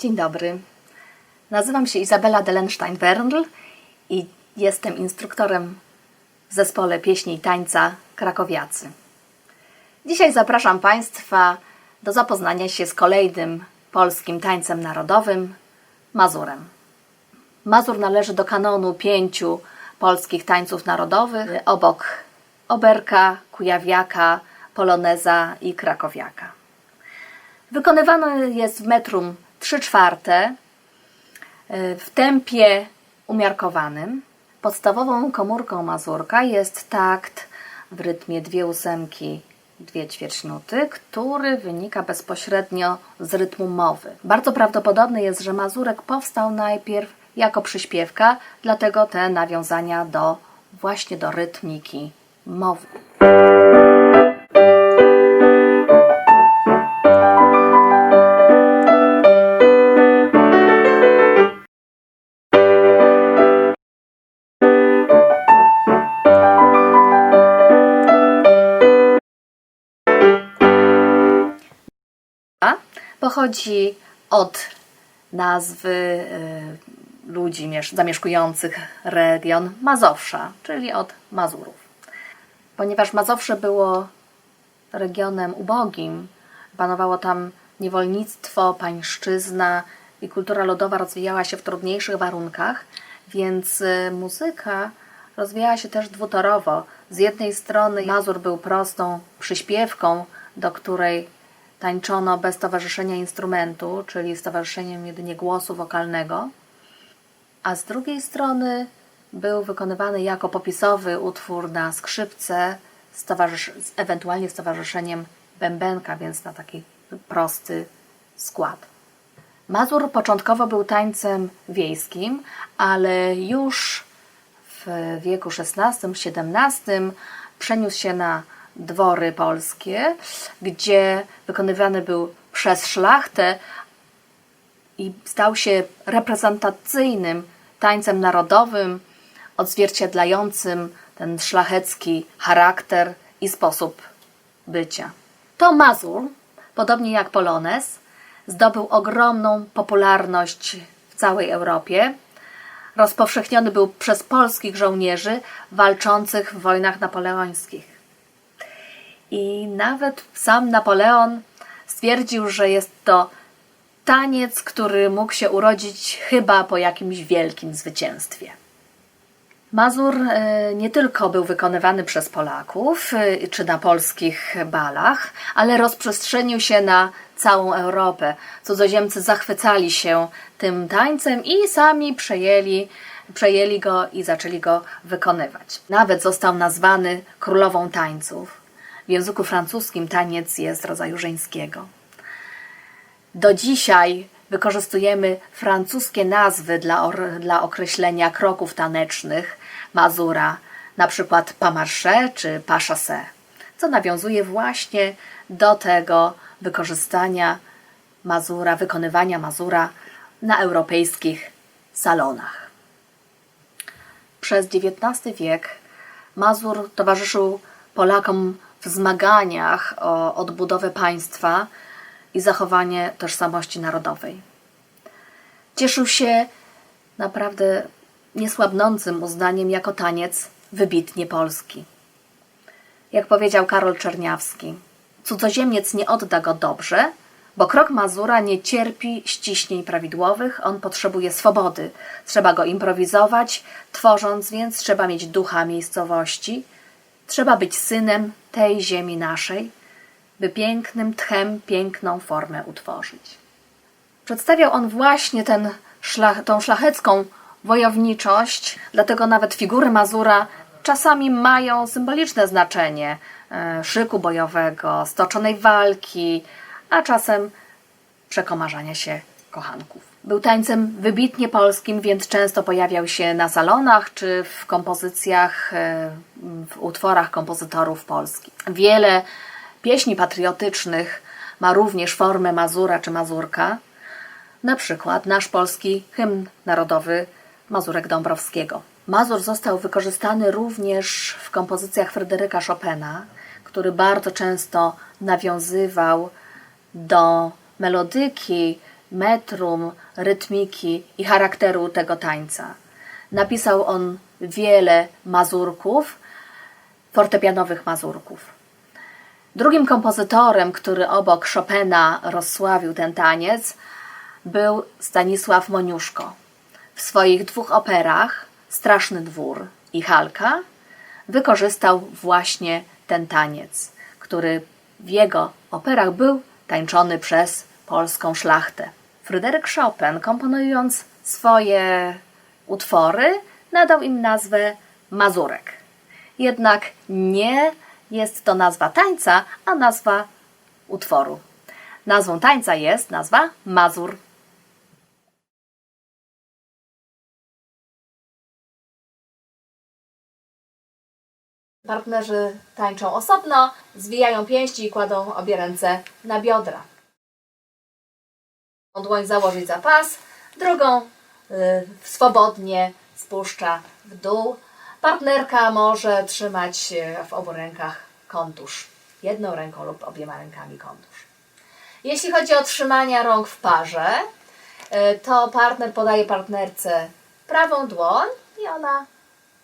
Dzień dobry. Nazywam się Izabela Dellenstein-Werndl i jestem instruktorem w zespole pieśni i tańca Krakowiacy. Dzisiaj zapraszam Państwa do zapoznania się z kolejnym polskim tańcem narodowym – mazurem. Mazur należy do kanonu 5 polskich tańców narodowych obok oberka, kujawiaka, poloneza i krakowiaka. Wykonywany jest w metrum 3/4 w tempie umiarkowanym. Podstawową komórką mazurka jest takt w rytmie 2/8, 2/4 nuty, który wynika bezpośrednio z rytmu mowy. Bardzo prawdopodobne jest, że mazurek powstał najpierw jako przyśpiewka, dlatego te nawiązania właśnie do rytmiki mowy. Pochodzi od nazwy ludzi zamieszkujących region Mazowsza, czyli od Mazurów. Ponieważ Mazowsze było regionem ubogim, panowało tam niewolnictwo, pańszczyzna i kultura ludowa rozwijała się w trudniejszych warunkach, więc muzyka rozwijała się też dwutorowo. Z jednej strony Mazur był prostą przyśpiewką, do której tańczono bez towarzyszenia instrumentu, czyli z towarzyszeniem jedynie głosu wokalnego, a z drugiej strony był wykonywany jako popisowy utwór na skrzypce, ewentualnie z towarzyszeniem bębenka, więc na taki prosty skład. Mazur początkowo był tańcem wiejskim, ale już w wieku XVI-XVII przeniósł się na dwory polskie, gdzie wykonywany był przez szlachtę i stał się reprezentacyjnym tańcem narodowym, odzwierciedlającym ten szlachecki charakter i sposób bycia. To mazur, podobnie jak polonez, zdobył ogromną popularność w całej Europie. Rozpowszechniony był przez polskich żołnierzy walczących w wojnach napoleońskich. I nawet sam Napoleon stwierdził, że jest to taniec, który mógł się urodzić chyba po jakimś wielkim zwycięstwie. Mazur nie tylko był wykonywany przez Polaków czy na polskich balach, ale rozprzestrzenił się na całą Europę. Cudzoziemcy zachwycali się tym tańcem i sami przejęli go i zaczęli go wykonywać. Nawet został nazwany królową tańców. W języku francuskim taniec jest rodzaju żeńskiego. Do dzisiaj wykorzystujemy francuskie nazwy dla określenia kroków tanecznych mazura, na przykład pas marché czy pas chassé, co nawiązuje właśnie do tego wykorzystania mazura, wykonywania mazura na europejskich salonach. Przez XIX wiek mazur towarzyszył Polakom w zmaganiach o odbudowę państwa i zachowanie tożsamości narodowej. Cieszył się naprawdę niesłabnącym uznaniem jako taniec wybitnie polski. Jak powiedział Karol Czerniawski, cudzoziemiec nie odda go dobrze, bo krok mazura nie cierpi ściśnień prawidłowych, on potrzebuje swobody. Trzeba go improwizować, tworząc, więc trzeba mieć ducha miejscowości. Trzeba być synem tej ziemi naszej, by pięknym tchem piękną formę utworzyć. Przedstawiał on właśnie tą szlachecką wojowniczość, dlatego nawet figury mazura czasami mają symboliczne znaczenie szyku bojowego, stoczonej walki, a czasem przekomarzania się kochanków. Był tańcem wybitnie polskim, więc często pojawiał się na salonach czy w kompozycjach, w utworach kompozytorów polskich. Wiele pieśni patriotycznych ma również formę mazura czy mazurka, na przykład nasz polski hymn narodowy Mazurek Dąbrowskiego. Mazur został wykorzystany również w kompozycjach Fryderyka Chopina, który bardzo często nawiązywał do melodyki metrum, rytmiki i charakteru tego tańca. Napisał on wiele mazurków, fortepianowych mazurków. Drugim kompozytorem, który obok Chopina rozsławił ten taniec, był Stanisław Moniuszko. W swoich 2 operach, Straszny Dwór i Halka, wykorzystał właśnie ten taniec, który w jego operach był tańczony przez polską szlachtę. Fryderyk Chopin, komponując swoje utwory, nadał im nazwę mazurek. Jednak nie jest to nazwa tańca, a nazwa utworu. Nazwą tańca jest nazwa mazur. Partnerzy tańczą osobno, zwijają pięści i kładą obie ręce na biodra. Dłoń założyć za pas, drugą swobodnie spuszcza w dół. Partnerka może trzymać w obu rękach kontusz. Jedną ręką lub obiema rękami kontusz. Jeśli chodzi o trzymanie rąk w parze, to partner podaje partnerce prawą dłoń i ona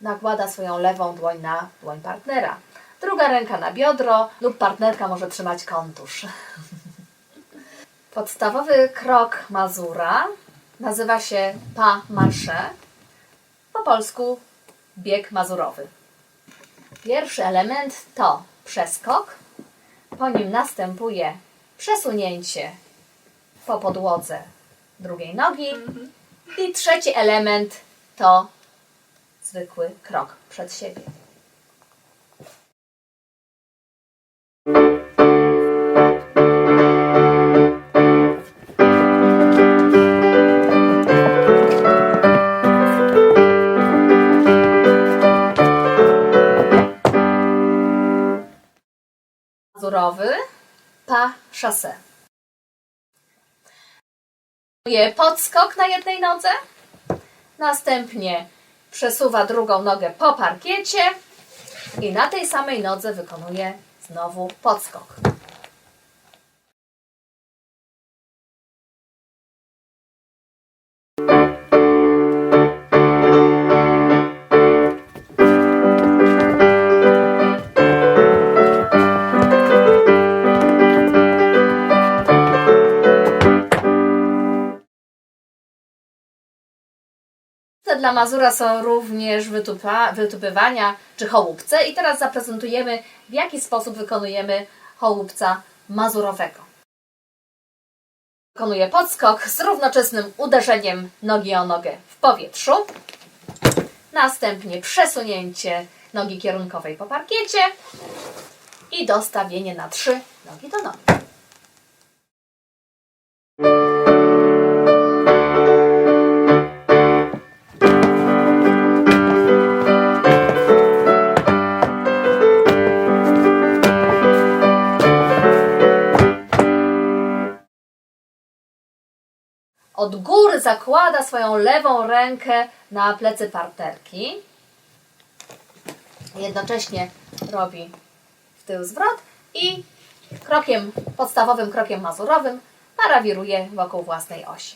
nakłada swoją lewą dłoń na dłoń partnera. Druga ręka na biodro lub partnerka może trzymać kontusz. Podstawowy krok mazura nazywa się pas marché, po polsku bieg mazurowy. Pierwszy element to przeskok, po nim następuje przesunięcie po podłodze drugiej nogi i trzeci element to zwykły krok przed siebie. Mazurowy pas chassé. Podskok na jednej nodze, następnie przesuwa drugą nogę po parkiecie i na tej samej nodze wykonuje znowu podskok. Dla mazura są również wytupywania czy chołupce i teraz zaprezentujemy, w jaki sposób wykonujemy chołupca mazurowego. Wykonuję podskok z równoczesnym uderzeniem nogi o nogę w powietrzu, następnie przesunięcie nogi kierunkowej po parkiecie i dostawienie na 3 nogi do nogi. Od góry zakłada swoją lewą rękę na plecy partnerki. Jednocześnie robi w tył zwrot i podstawowym krokiem mazurowym parawiruje wokół własnej osi.